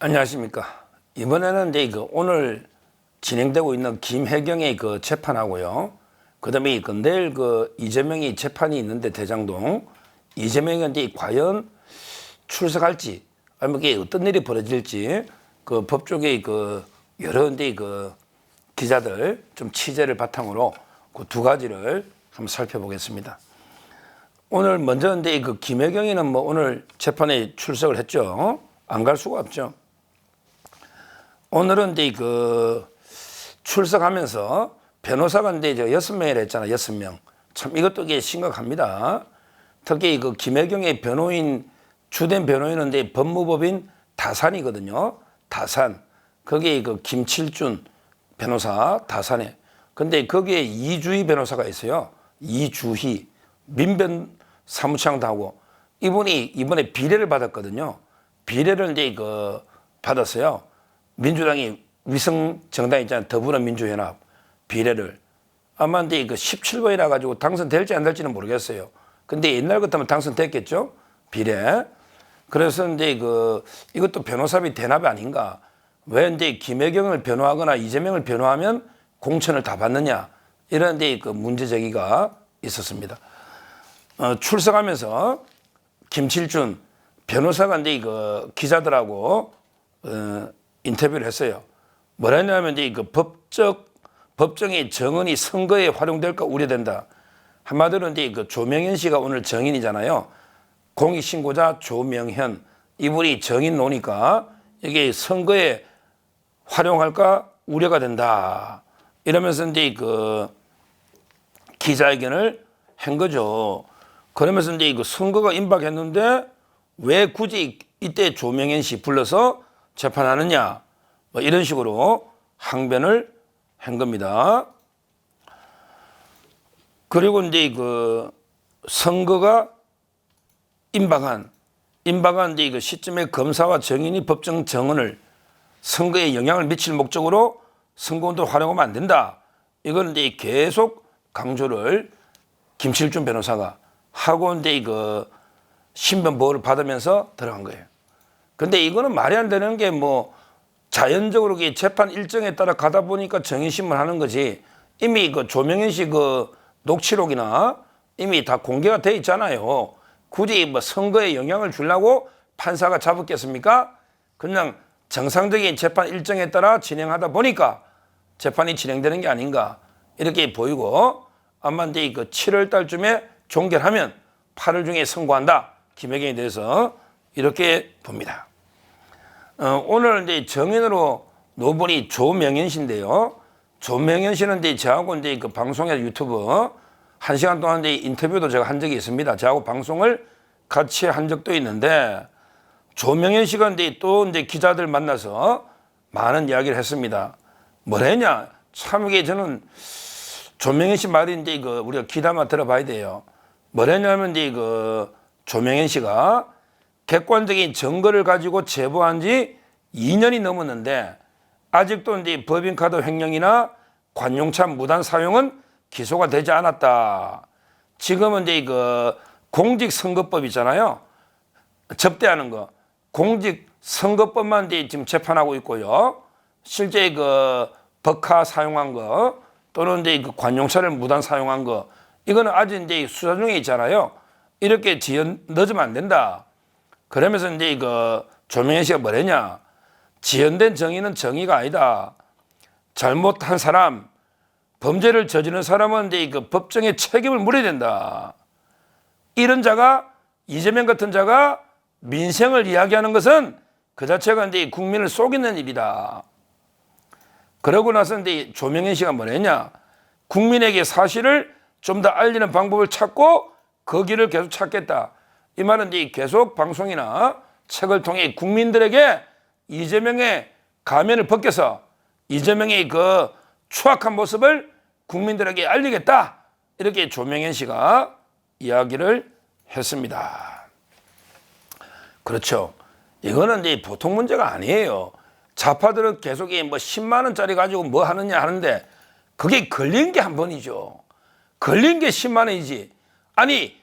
안녕하십니까. 이번에는 이제 오늘 진행되고 있는 김혜경의 재판하고요. 그다음에 내일 이재명이 재판이 있는데 대장동 이재명이 이제 과연 출석할지 아니면 이게 어떤 일이 벌어질지 법 쪽의 여러 이제 기자들 좀 취재를 바탕으로 두 가지를 한번 살펴보겠습니다. 오늘 먼저 이제 김혜경이는 오늘 재판에 출석을 했죠. 안 갈 수가 없죠. 오늘은 이제 출석하면서 변호사가 이제 6명이라 했잖아. 6명. 참 이것도 이게 심각합니다. 특히 김혜경의 변호인, 주된 변호인은 이제 법무법인 다산이거든요. 다산. 거기에 김칠준 변호사 다산에. 근데 거기에 이주희 변호사가 있어요. 이주희. 민변 사무총장도 하고. 이분이 이번에 비례를 받았거든요. 비례를 이제 받았어요. 민주당이 위성 정당 있잖아요. 더불어민주연합 비례를 아마 이제 17번이라 가지고 당선될지 안 될지는 모르겠어요. 근데 옛날 같으면 당선됐겠죠. 비례. 그래서 이제 이것도 변호사비 대납이 아닌가. 왜 이제 김혜경을 변호하거나 이재명을 변호하면 공천을 다 받느냐. 이런 이제 문제 제기가 있었습니다. 출석하면서 김칠준 변호사가 이제 기자들하고 인터뷰를 했어요. 뭐라 했냐면 이제 법정의 정언이 선거에 활용될까 우려된다. 한마디로 이제 조명현 씨가 오늘 정인이잖아요. 공익신고자 조명현 이분이 정인 노니까 이게 선거에 활용할까 우려가 된다. 이러면서 이제 기자회견을 한 거죠. 그러면서 이제 선거가 임박했는데 왜 굳이 이때 조명현 씨 불러서 재판하느냐 이런 식으로 항변을 한 겁니다. 그리고 이제 선거가 임박한 이제 시점에 검사와 정인이 법정 정언을 선거에 영향을 미칠 목적으로 선거운동을 활용하면 안 된다. 이건 이제 계속 강조를 김칠준 변호사가 하고 이제 신변 보호를 받으면서 들어간 거예요. 근데 이거는 말이 안 되는 게 자연적으로 재판 일정에 따라 가다 보니까 정인신문 하는 거지. 이미 조명현 씨 녹취록이나 이미 다 공개가 돼 있잖아요. 굳이 선거에 영향을 주려고 판사가 잡았겠습니까? 그냥 정상적인 재판 일정에 따라 진행하다 보니까 재판이 진행되는 게 아닌가 이렇게 보이고 아마 이제 7월 달쯤에 종결하면 8월 중에 선고한다. 김혜경에 대해서 이렇게 봅니다. 오늘 이제 정인으로 노분이 조명현 씨인데요. 조명현 씨는 이제 저하고 이제 방송에서 유튜브 1시간 동안 이제 인터뷰도 제가 한 적이 있습니다. 저하고 방송을 같이 한 적도 있는데 조명현 씨가 이제 또 이제 기자들 만나서 많은 이야기를 했습니다. 뭘 했냐? 참 이게 저는 조명현 씨 말이 이제 우리가 귀담아 들어봐야 돼요. 뭘 했냐면 이제 조명현 씨가 객관적인 증거를 가지고 제보한 지 2년이 넘었는데 아직도 이제 법인카드 횡령이나 관용차 무단 사용은 기소가 되지 않았다. 지금은 이제 공직선거법 있잖아요. 접대하는 거. 공직선거법만 이제 지금 재판하고 있고요. 실제 법카 사용한 거 또는 이제 관용차를 무단 사용한 거 이거는 아직 이제 수사 중에 있잖아요. 이렇게 늦으면 안 된다. 그러면서 이제 조명현 씨가 뭐랬냐? 지연된 정의는 정의가 아니다. 잘못한 사람, 범죄를 저지른 사람은 이제 법정의 책임을 물어야 된다. 이런 자가 이재명 같은 자가 민생을 이야기하는 것은 그 자체가 이제 국민을 속이는 일이다. 그러고 나서 이제 조명현 씨가 뭐랬냐? 국민에게 사실을 좀 더 알리는 방법을 찾고 그 길을 계속 찾겠다. 이 말은 이제 계속 방송이나 책을 통해 국민들에게 이재명의 가면을 벗겨서 이재명의 추악한 모습을 국민들에게 알리겠다. 이렇게 조명현 씨가 이야기를 했습니다. 그렇죠. 이거는 이제 보통 문제가 아니에요. 좌파들은 계속 10만 원짜리 가지고 뭐 하느냐 하는데 그게 걸린 게 한 번이죠. 걸린 게 10만 원이지. 아니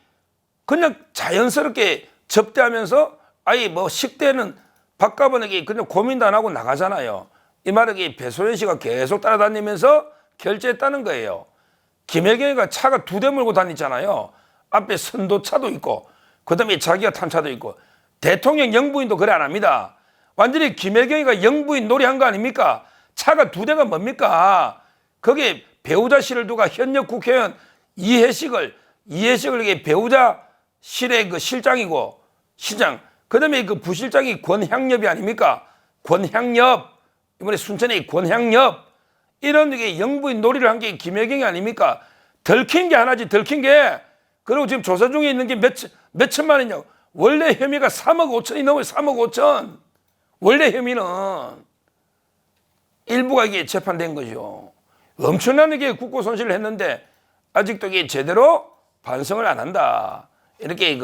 그냥 자연스럽게 접대하면서 아니 식대는 박가번에게 그냥 고민도 안 하고 나가잖아요. 이 말에 배소연 씨가 계속 따라다니면서 결제했다는 거예요. 김혜경이가 차가 2대 몰고 다니잖아요. 앞에 선도차도 있고 그다음에 자기가 탄 차도 있고 대통령 영부인도 그래 안 합니다. 완전히 김혜경이가 영부인 놀이한 거 아닙니까? 차가 2대가 뭡니까? 거기에 배우자실을 두가 현역 국회의원 이해식을 이게 배우자실의 그 실장이고 시장 그다음에 그 부실장이 권향엽이 아닙니까? 권향엽 이번에 순천의 권향엽 이런 게 영부인 놀이를 한 게 김혜경이 아닙니까? 덜킨 게 하나지 덜킨 게 그리고 지금 조사 중에 있는 게 몇 천만 원이냐고. 원래 혐의가 3억 5천이 넘어요. 3억 5천. 원래 혐의는 일부가 이게 재판된 거죠. 엄청나게 국고 손실을 했는데 아직도 이게 제대로 반성을 안 한다. 이렇게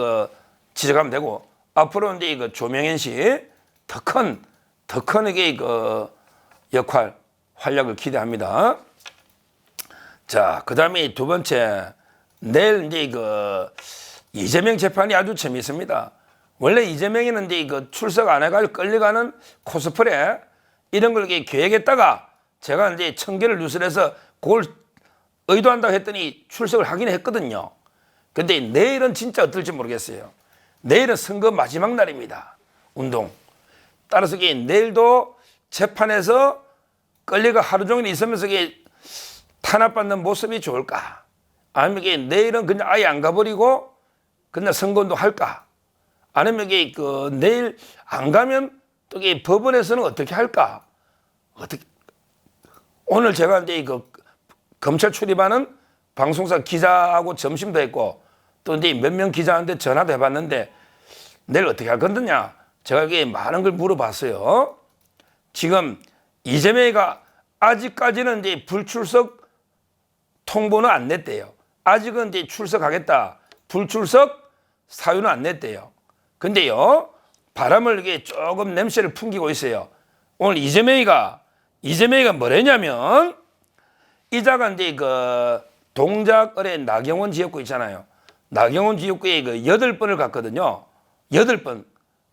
지적하면 되고 앞으로 이제 조명현 씨 더 큰 이게 역할 활약을 기대합니다. 자, 그다음에 2번째 내일 이제 이재명 재판이 아주 재미있습니다. 원래 이재명이는 이제 출석 안 해가지고 끌려가는 코스프레 이런 걸 계획했다가 제가 이제 청계를 누설해서 그걸 의도한다고 했더니 출석을 하긴 했거든요. 근데 내일은 진짜 어떨지 모르겠어요. 내일은 선거 마지막 날입니다. 운동. 따라서 내일도 재판에서 끌려가 하루 종일 있으면서 탄압받는 모습이 좋을까? 아니면 내일은 그냥 아예 안 가버리고 그냥 선거운동 할까? 아니면 내일 안 가면 또 법원에서는 어떻게 할까? 오늘 제가 이제 검찰 출입하는 방송사 기자하고 점심도 했고 또 이제 몇 명 기자한테 전화도 해봤는데 내일 어떻게 할 건드냐? 제가 많은 걸 물어봤어요. 지금 이재명이가 아직까지는 이제 불출석 통보는 안 냈대요. 아직은 이제 출석하겠다. 불출석 사유는 안 냈대요. 근데요, 바람을 조금 냄새를 풍기고 있어요. 오늘 이재명이가 뭐랬냐면, 이자가 이제 동작을에 나경원 지역구 있잖아요. 나경원 지역구에 8번을 갔거든요. 8번.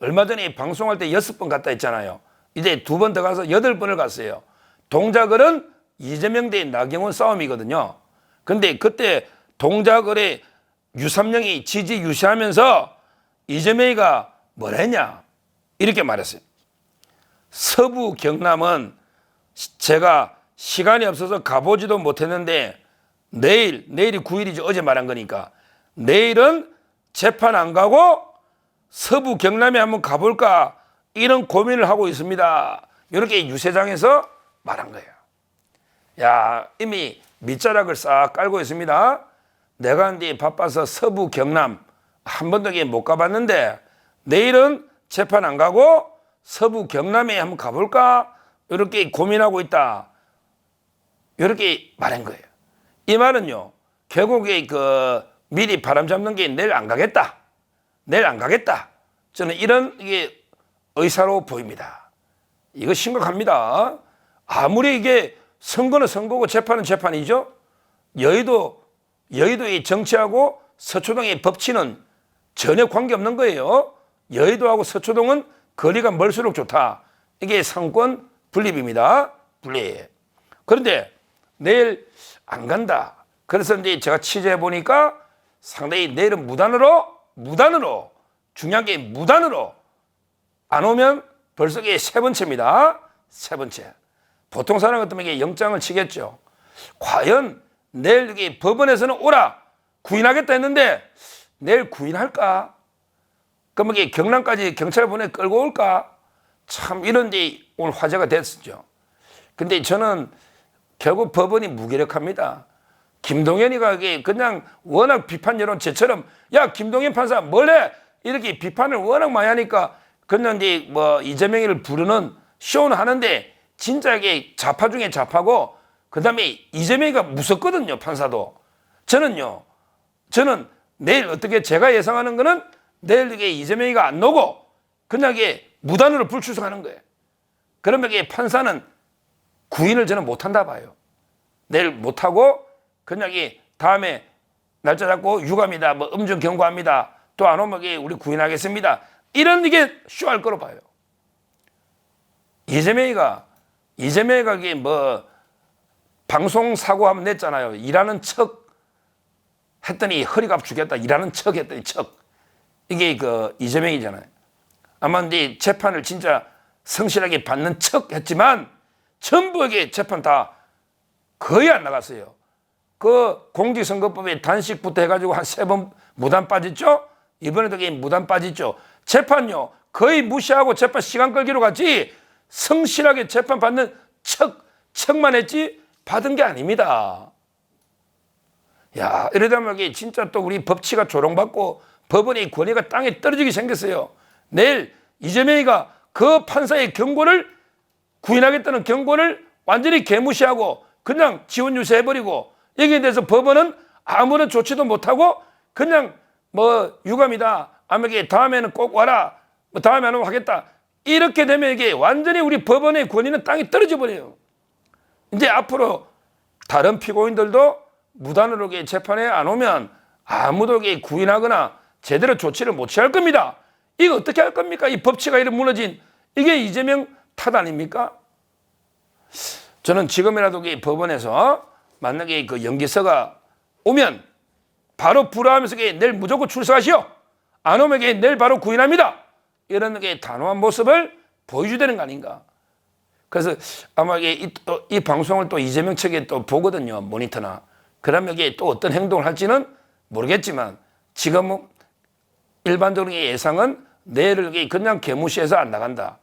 얼마 전에 방송할 때 6번 갔다 했잖아요. 이제 2번 더 가서 8번을 갔어요. 동작을은 이재명 대 나경원 싸움이거든요. 근데 그때 동작을에 유삼령이 지지 유시하면서 이재명이가 뭘 했냐? 이렇게 말했어요. 서부 경남은 제가 시간이 없어서 가보지도 못했는데 내일이 9일이죠. 어제 말한 거니까. 내일은 재판 안 가고 서부 경남에 한번 가볼까 이런 고민을 하고 있습니다. 이렇게 유세장에서 말한 거예요. 야, 이미 밑자락을 싹 깔고 있습니다. 내가 이제 바빠서 서부 경남 한 번도 못 가봤는데 내일은 재판 안 가고 서부 경남에 한번 가볼까 이렇게 고민하고 있다. 이렇게 말한 거예요. 이 말은요, 결국에 미리 바람 잡는 게 내일 안 가겠다. 내일 안 가겠다. 저는 이런 의사로 보입니다. 이거 심각합니다. 아무리 이게 선거는 선거고 재판은 재판이죠. 여의도의 정치하고 서초동의 법치는 전혀 관계없는 거예요. 여의도하고 서초동은 거리가 멀수록 좋다. 이게 상권 분립입니다. 분립. 그런데 내일 안 간다. 그래서 이제 제가 취재해 보니까 상당히 내일은 무단으로 중요한 게 무단으로 안 오면 벌써 이게 3번째입니다. 3번째. 보통 사람 같으면 이게 영장을 치겠죠. 과연 내일 이게 법원에서는 오라 구인하겠다 했는데 내일 구인할까? 그럼 이게 경남까지 경찰 보내 끌고 올까? 참 이런 데 오늘 화제가 됐었죠. 근데 저는 결국 법원이 무기력합니다. 김동연이가 그냥 워낙 비판 여론 제처럼 야 김동연 판사 뭘해 이렇게 비판을 워낙 많이 하니까 그냥 이제 이재명이를 부르는 쇼는 하는데 진짜 이게 좌파 중에 좌파고 그다음에 이재명이가 무섭거든요. 판사도. 저는 내일 어떻게 제가 예상하는 거는 내일 이게 이재명이가 안 오고 그냥 이게 무단으로 불출석하는 거예요. 그러면 이게 판사는 구인을 저는 못한다 봐요. 내일 못하고 그냥 이 다음에 날짜 잡고 유감이다, 음주 경고합니다. 또 안 오면 우리 구인하겠습니다. 이런 이게 쇼할 거로 봐요. 이재명이가 이게 뭐 방송 사고 한번 냈잖아요. 일하는 척 했더니 허리가 죽겠다. 일하는 척 했더니 척. 이게 그 이재명이잖아요. 아마 이 재판을 진짜 성실하게 받는 척 했지만 전부에게 재판 다 거의 안 나갔어요. 그 공직선거법에 단식부터 해가지고 한 3번 무단 빠졌죠? 이번에도 무단 빠졌죠? 재판요 거의 무시하고 재판 시간 끌기로 갔지 성실하게 재판 받는 척만 했지 받은 게 아닙니다. 야, 이러다 보면 진짜 또 우리 법치가 조롱받고 법원의 권위가 땅에 떨어지게 생겼어요. 내일 이재명이가 그 판사의 경고를 구인하겠다는 경고를 완전히 개무시하고 그냥 지원 유세해버리고 여기에 대해서 법원은 아무런 조치도 못하고 그냥 뭐 유감이다. 아무게 다음에는 꼭 와라. 뭐 다음에 안 오면 하겠다. 이렇게 되면 이게 완전히 우리 법원의 권위는 땅에 떨어져 버려요. 이제 앞으로 다른 피고인들도 무단으로 재판에 안 오면 아무도 구인하거나 제대로 조치를 못 취할 겁니다. 이거 어떻게 할 겁니까? 이 법치가 이렇게 무너진 이게 이재명 탓 아닙니까? 저는 지금이라도 법원에서 만약에 그 연기서가 오면 바로 불허하면서 내일 무조건 출석하시오. 안 오면 내일 바로 구인합니다. 이런 단호한 모습을 보여줘야 되는 거 아닌가. 그래서 아마 이 방송을 또 이재명 측에 또 보거든요. 모니터나. 그러면 또 어떤 행동을 할지는 모르겠지만 지금 일반적으로 예상은 내일을 그냥 개무시해서 안 나간다.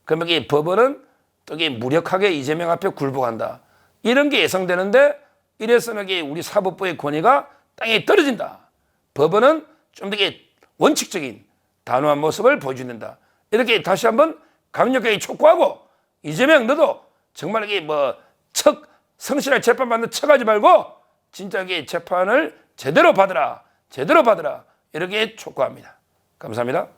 그러면 법원은 또 무력하게 이재명 앞에 굴복한다. 이런 게 예상되는데 이래서는 우리 사법부의 권위가 땅에 떨어진다. 법원은 좀 더 원칙적인 단호한 모습을 보여준다. 이렇게 다시 한번 강력하게 촉구하고 이재명 너도 정말 성실하게 재판받는 척하지 말고 진짜 재판을 제대로 받으라. 이렇게 촉구합니다. 감사합니다.